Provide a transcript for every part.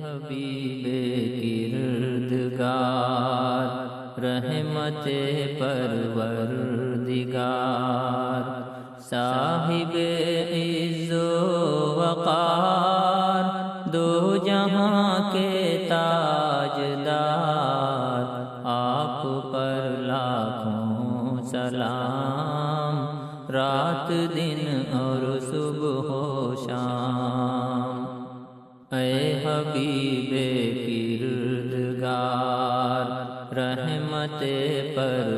حبیب کردگار رحمت پروردگار صاحب عز و وقار دو جہاں کے تاجدار آپ پر لاکھوں سلام رات دن اور صبح و شام۔ اے حبیب کردگار رحمت پروردگار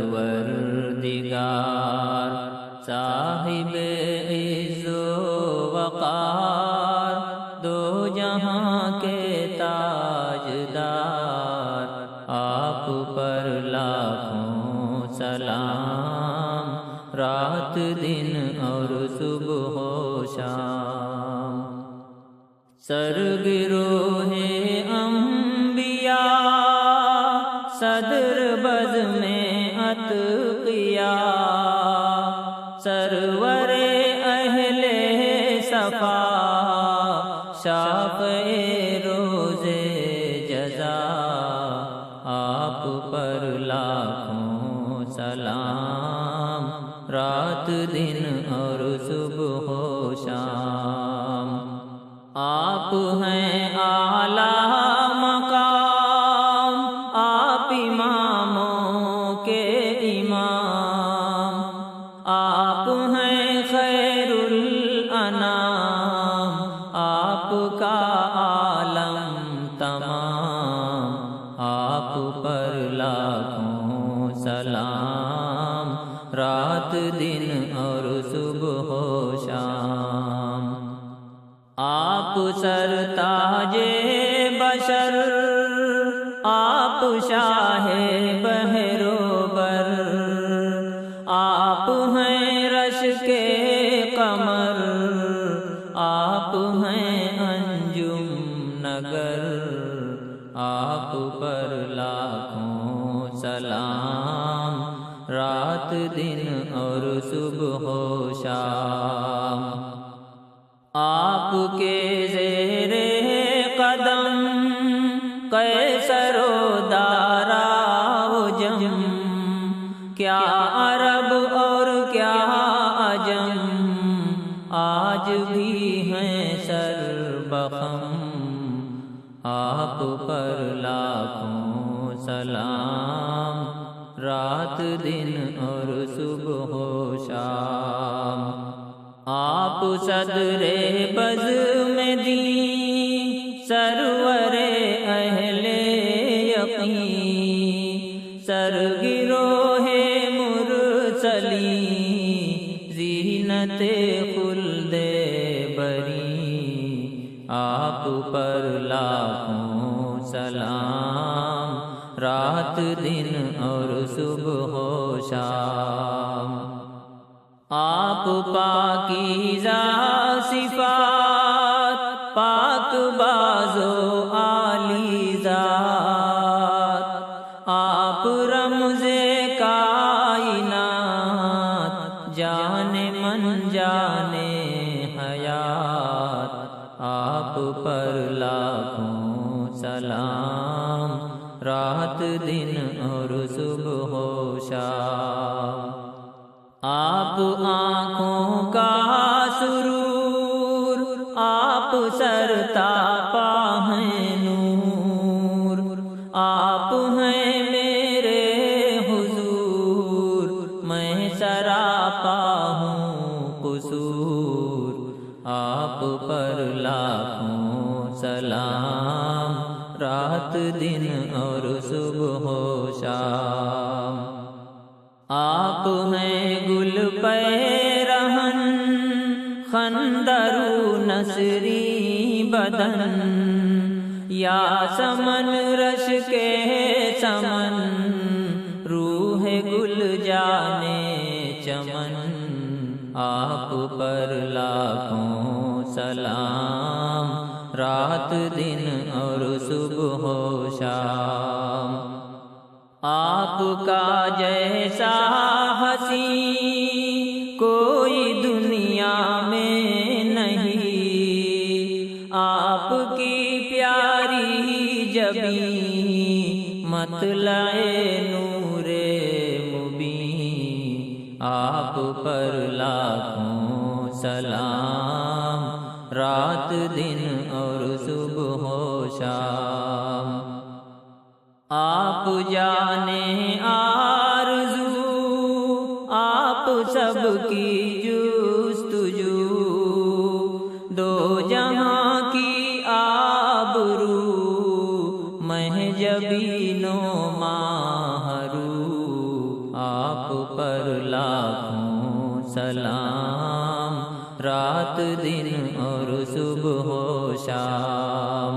صاحب عز و وقار دو جہاں کے تاجدار آپ پر لاکھوں سلام رات دن اور صبح و شام۔ سرگروہ انبیاء صدر بزم اتقیاء سرور اہل صفا شافع روز جزا آپ پر لاکھوں سلام رات دن اور صبح و شام۔ آپ ہیں اعلیٰ مقام آپ اماموں کے امام آپ ہیں خیر الانام آپ کا عالم تمام آپ پر لاکھوں سلام رات دن اور صبح و شام۔ آپ سرتاج بشر آپ شاہ بحر و بر آپ ہیں رش کے قمر آپ ہیں انجم نگر آپ پر لاکھوں سلام رات دن اور صبح و شام۔ آپ کے زیر قدم قیصر و دارا و جم کیا عرب اور کیا عجم آج بھی ہیں سر بخم آپ پر لاکھوں سلام رات دن اور صبح و شام۔ آپ صدر بزم دین سرور اہل یقین سرگروہ مرسلین زینت خلد بری آپ پر لاکھوں سلام رات دن اور صبح و شام۔ آپ پاکیزہ صفات پاک باز و عالی ذات آپ رمز کائنات جان من جان حیات آپ پر لاکھوں سلام رات دن اور صبح و شام۔ آپ آنکھوں کا سرور آپ سرتاپا ہیں نور آپ ہیں میرے حضور میں سراپا ہوں قصور آپ پر لاکھوں سلام رات دن اور صبح و شام۔ آپ ہیں گل پیرہن خندرو نصری بدن یا سمن رش کے سمن روح گل جانے چمن آپ پر لاکھوں سلام رات دن اور صبح و شام۔ آپ کا جیسا حسین کوئی دنیا میں نہیں آپ کی پیاری جبیں مطلع نور مبین، آپ پر لاکھوں سلام رات دن اور صبح و شام۔ آپ جانے آرزو، آپ سب کی جستجو، دو جہاں کی آبرو، مہجبین و ماہرو، آپ پر لاکھوں سلام رات دن اور صبح و شام۔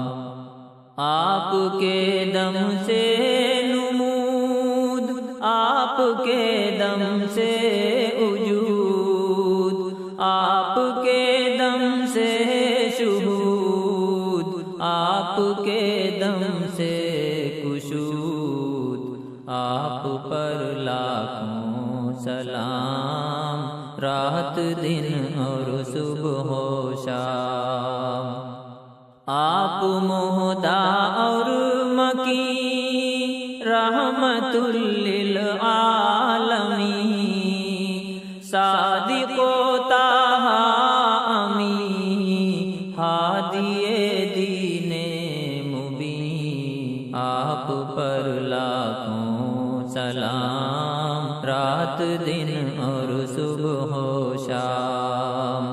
آپ کے دم سے نمود، آپ کے دم سے وجود، آپ کے دم سے شہود، آپ کے دم سے کشود، آپ پر لاکھوں سلام رات دن اور صبح و شام۔ آپ مہدا اور مکین رحمت للعالمین، صادق و طٰہٰ امین، ہادی دین مبین، آپ پر لاکھوں سلام رات دن اور صبح و شام۔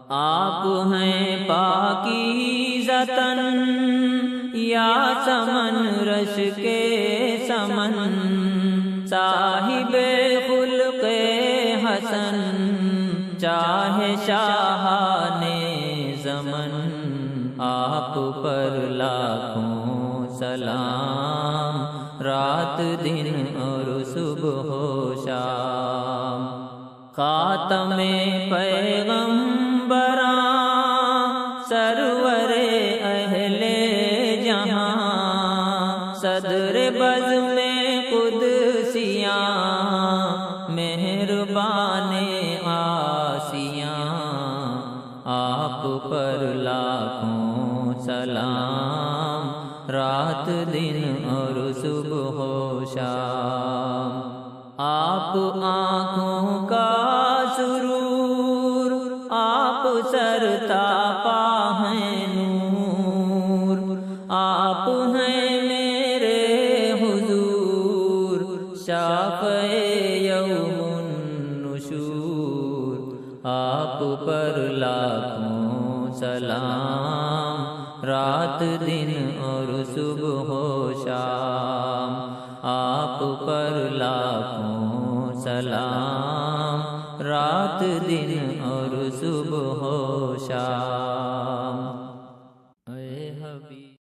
آپ ہیں پاکیزتاً یا سمن رش کے سمن، صاحب خلق حسن، چاہے شاہان زمن، آپ پر لاکھوں سلام رات دن اور صبح و شام۔ خاتم پیغمبراں سرور اہل جہاں، صدر بزم قدسیاں، مہربان آسیاں، آپ پر لاکھوں سلام رات دن اور صبح و شام۔ آپ آنکھوں کا سرور، آپ سرتاپا ہیں نور، آپ ہیں میرے حضور، شافع یوم النشور، آپ پر لاکھوں سلام رات دن اور صبح و شام۔ آپ پر لاکھوں سلام رات دن اور صبح و شام۔